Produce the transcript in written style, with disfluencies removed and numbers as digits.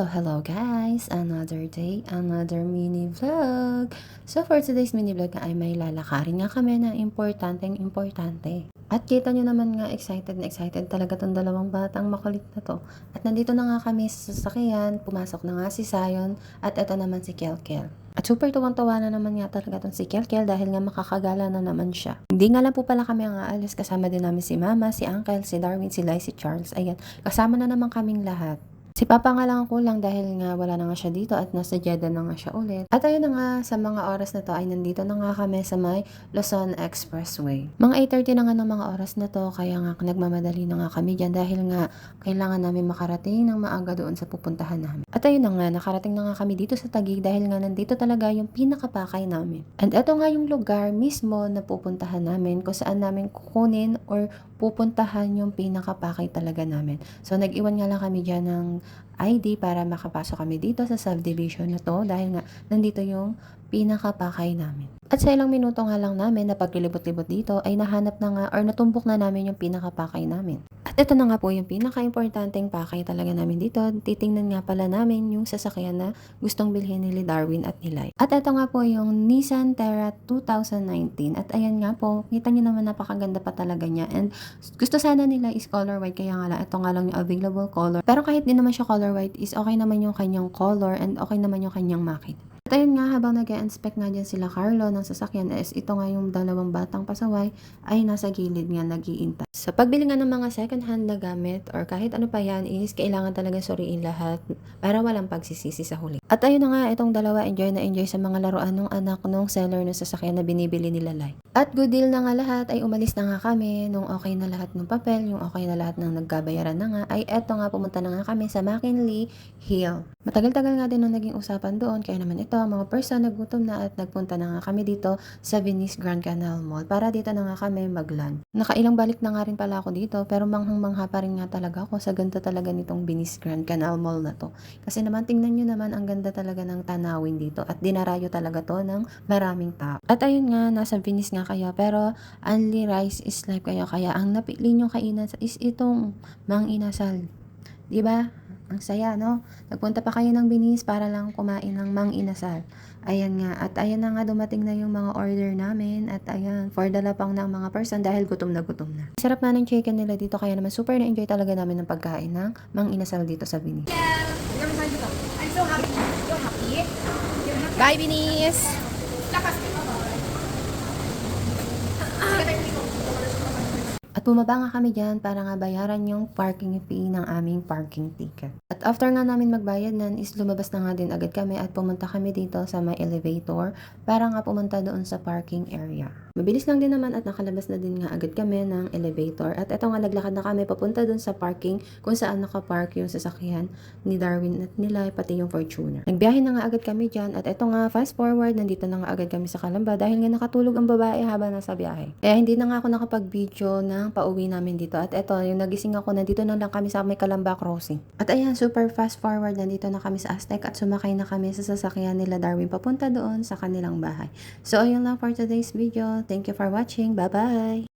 Hello guys! Another day, another mini vlog. So for today's mini vlog ay may lalakarin nga kami na importante. At kita nyo naman nga excited na excited talaga tong dalawang batang makulit na to. At nandito na nga kami sa sasakyan, pumasok na nga si Zion at ito naman si Kelkel. At super tuwang-tuwa na naman nga talaga tong si Kelkel dahil nga makakagala na naman siya. Hindi nga lang po pala kami ang aalis, kasama din namin si Mama, si Uncle, si Darwin, si Lai, si Charles. Ayan, kasama na naman kaming lahat. Si Papa nga lang ang kulang dahil nga wala na nga siya dito at nasa Jeddah na nga siya ulit. At ayun na nga, sa mga oras na to ay nandito na nga kami sa may Luzon Expressway. Mga 8:30 na nga ng mga oras na to, kaya nga nagmamadali na nga kami dyan dahil nga kailangan namin makarating ng maaga doon sa pupuntahan namin. At ayun na nga, nakarating na nga kami dito sa Taguig dahil nga nandito talaga yung pinakapakay namin. And eto nga yung lugar mismo na pupuntahan namin kung saan namin kukunin or pupuntahan yung pinakapakay talaga namin. So nag-iwan nga lang kami dyan ng ID para makapasok kami dito sa subdivision na to dahil nga nandito yung pinakapakay namin. At sa ilang minuto nga lang namin na paglilibot-libot dito ay nahanap na nga or natumbok na namin yung pinakapakay namin. At ito na nga po yung pinaka-importanteng pakay talaga namin dito. Titingnan nga pala namin yung sasakyan na gustong bilhin ni Darwin at ni Lai. At ito nga po yung Nissan Terra 2019. At ayan nga po, kita nyo naman napakaganda pa talaga niya. And gusto sana nila is color white, kaya nga lang ito nga lang yung available color. Pero kahit di naman siya color white is okay naman yung kanyang color and okay naman yung kanyang makina. At ayun nga, habang nag-inspect nga dyan sila Carlo ng sasakyan, is ito nga yung dalawang batang pasaway ay nasa gilid nga nag-iintay. Sa pagbili nga ng mga second hand na gamit or kahit ano pa yan is kailangan talaga suriin lahat para walang pagsisisi sa huli. At ayun na nga, itong dalawa enjoy na enjoy sa mga laruan ng anak ng seller ng sasakyan na binibili nila Lai. At good deal na nga lahat, ay umalis na nga kami nung okay na lahat ng papel, yung okay na lahat ng nagbabayaran na nga, ay eto nga pumunta na nga kami sa McKinley Hill. Matagal-tagal nga din nung naging usapan doon, kaya naman ito, mga person nagutom na at nagpunta na nga kami dito sa Venice Grand Canal Mall para dito na nga kami mag-lunch. Nakailang balik na nga rin pala ako dito pero manghang-mangha pa rin nga talaga ako sa ganda talaga nitong Venice Grand Canal Mall na to. Kasi naman tingnan nyo naman ang ganda talaga ng tanawin dito at dinarayo talaga to ng maraming tao. At ayun nga, nasa Venice nga kayo pero only rice is life kayo, kaya ang napili nyo kainan is itong Mang Inasal. Diba? Ang saya, no? Nagpunta pa kayo ng Venice para lang kumain ng Mang Inasal. Ayan nga. At ayan na nga, dumating na yung mga order namin. At ayan, for the lapang ng mga person dahil gutom na gutom na. Sarap na ng chicken nila dito, kaya naman super na-enjoy talaga namin ng pagkain ng Mang Inasal dito sa Venice. I'm so happy. You're happy? You're happy? Bye, Venice! Lakas. At bumaba nga kami dyan para nga bayaran yung parking fee ng aming parking ticket. At after nga namin magbayad nan is lumabas na nga din agad kami at pumunta kami dito sa may elevator para nga pumunta doon sa parking area. Mabilis lang din naman at nakalabas na din nga agad kami ng elevator. At eto nga, naglakad na kami papunta doon sa parking kung saan nakapark yung sasakyan ni Darwin at nila, pati yung Fortuner. Nagbiyahe na nga agad kami dyan at eto nga, fast forward, nandito na nga agad kami sa Calamba dahil nga nakatulog ang babae habang nasa biyahe. Kaya hindi na nga ako nakapag-video ng pauwi namin dito. At eto, yung nagising ako, nandito na lang kami sa may Calamba Crossing. At ayan, super fast forward, nandito na kami sa Aztec at sumakay na kami sa sasakyan nila Darwin papunta doon sa kanilang bahay. So ayun lang for today's video. Thank you for watching. Bye-bye!